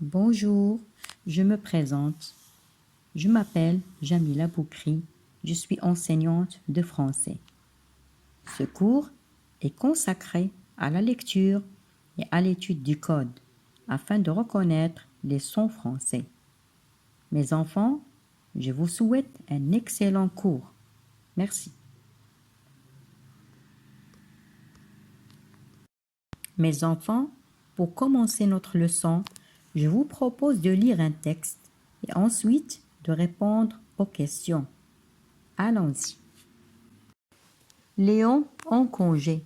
Bonjour, je me présente. Je m'appelle Jamila Boukri. Je suis enseignante de français. Ce cours est consacré à la lecture et à l'étude du code afin de reconnaître les sons français. Mes enfants, je vous souhaite un excellent cours. Merci. Mes enfants, pour commencer notre leçon, je vous propose de lire un texte et ensuite de répondre aux questions. Allons-y. Léon en congé.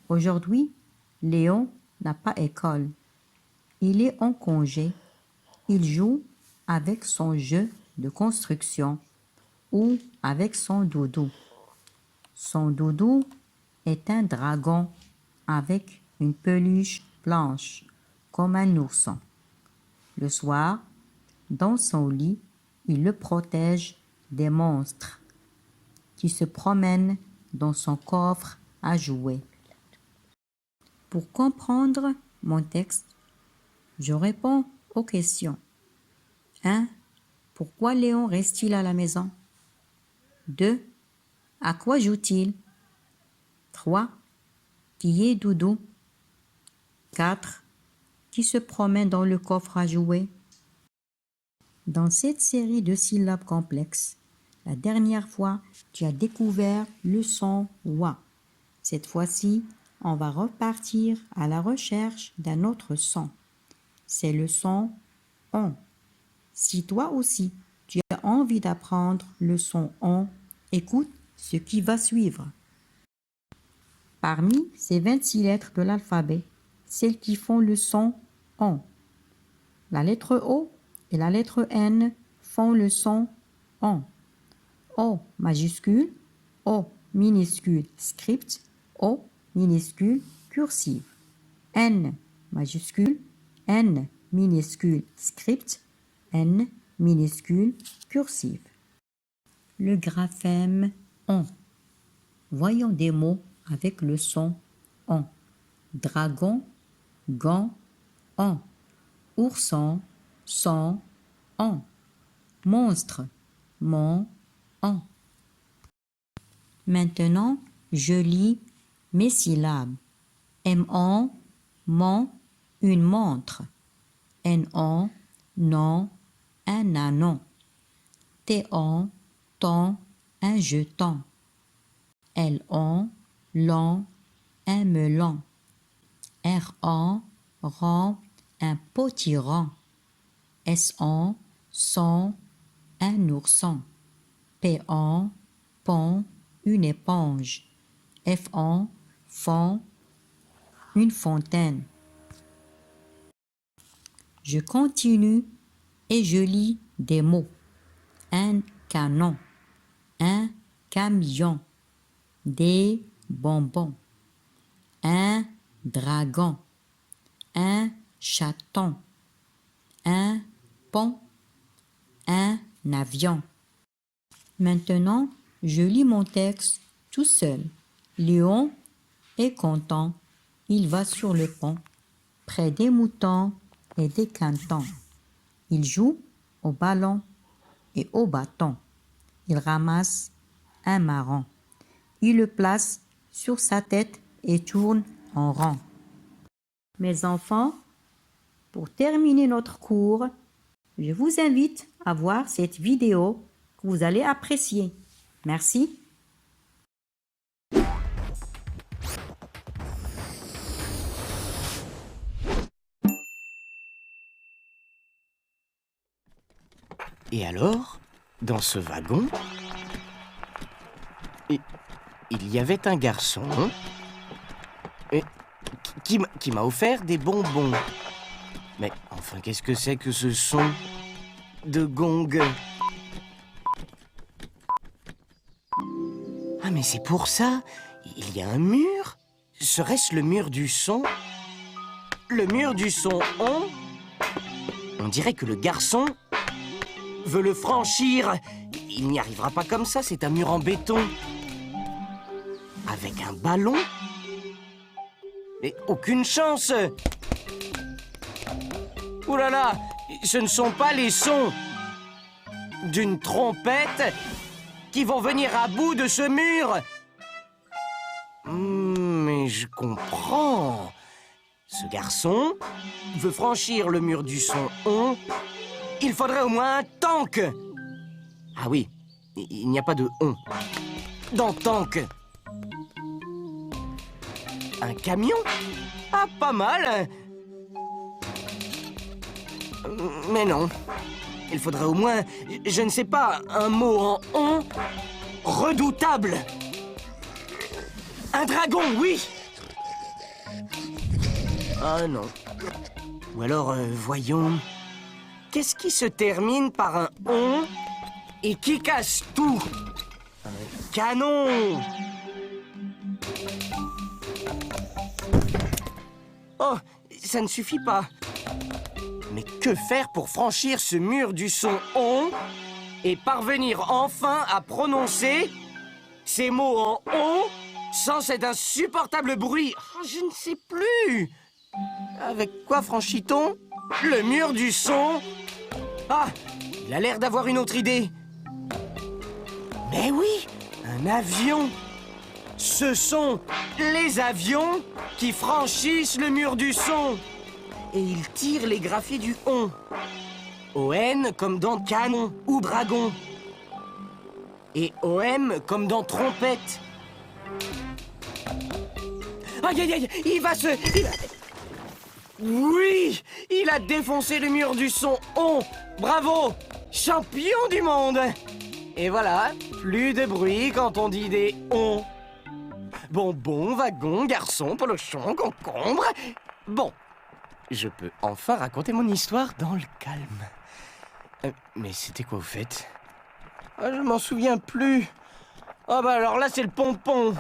Aujourd'hui, Léon n'a pas école. Il est en congé. Il joue avec son jeu de construction ou avec son doudou. Son doudou est un dragon avec une peluche blanche comme un ourson. Le soir, dans son lit, il le protège des monstres qui se promènent dans son coffre à jouets. Pour comprendre mon texte, je réponds aux questions. 1. Pourquoi Léon reste-t-il à la maison? 2. À quoi joue-t-il? 3. Qui est Doudou? 4. Qui se promène dans le coffre à jouets? Dans cette série de syllabes complexes, la dernière fois, tu as découvert le son « wa ». Cette fois-ci, on va repartir à la recherche d'un autre son. C'est le son « on ». Si toi aussi, tu as envie d'apprendre le son « on », écoute ce qui va suivre. Parmi ces 26 lettres de l'alphabet, celles qui font le son « on », la lettre O et la lettre N font le son « on ». O majuscule, O minuscule script, O minuscule cursive. N majuscule, N minuscule script, N minuscule cursive. Le graphème ON. Voyons des mots avec le son ON. Dragon, gant, ON. Ourson, son, ON. Monstre, mon, ON. Maintenant, je lis mes syllabes. M-on, mon, une montre. N-on, non, un anon. T-on, ton, un jeton. L-on, long, un melon. R-on, rond, un potiron. S-on, son, un ourson. P-on, pont, une éponge. F-on, fond, une fontaine. Je continue et je lis des mots. Un canon, un camion, des bonbons, un dragon, un chaton, un pont, un avion. Maintenant, je lis mon texte tout seul. Léon est content. Il va sur le pont, près des moutons et des cantons. Il joue au ballon et au bâton. Il ramasse un marron. Il le place sur sa tête et tourne en rond. Mes enfants, pour terminer notre cours, je vous invite à voir cette vidéo que vous allez apprécier. Merci. Et alors, dans ce wagon, il y avait un garçon qui m'a offert des bonbons. Mais enfin, qu'est-ce que c'est que ce son de gong? Ah, mais c'est pour ça, il y a un mur. Serait-ce le mur du son? Le mur du son on dirait que le garçon veut le franchir. Il n'y arrivera pas comme ça, c'est un mur en béton. Avec un ballon? Mais aucune chance! Ouh là là, ce ne sont pas les sons d'une trompette qui vont venir à bout de ce mur. Mais je comprends. Ce garçon veut franchir le mur du son on. Il faudrait au moins un tank. Ah oui, il n'y a pas de on dans tank. Un camion? Ah, pas mal. Mais non. Il faudrait au moins, je ne sais pas, un mot en on redoutable. Un dragon, oui. Ah non. Ou alors, voyons. Qu'est-ce qui se termine par un on et qui casse tout? Un canon. Oh, ça ne suffit pas. Mais que faire pour franchir ce mur du son on et parvenir enfin à prononcer ces mots en on sans cet insupportable bruit? Oh, je ne sais plus. Avec quoi franchit-on le mur du son? Ah, il a l'air d'avoir une autre idée. Mais oui, un avion. Ce sont les avions qui franchissent le mur du son. Et ils tirent les graphies du on. ON comme dans canon ou dragon. Et OM comme dans trompette. Aïe aïe aïe, il va... Oui, il a défoncé le mur du son on. Bravo, champion du monde. Et voilà, plus de bruit quand on dit des on. Bonbon, wagon, garçon, polochon, concombre. Bon, je peux enfin raconter mon histoire dans le calme. Mais c'était quoi au fait? Je m'en souviens plus. Ah bah alors là c'est le pompon.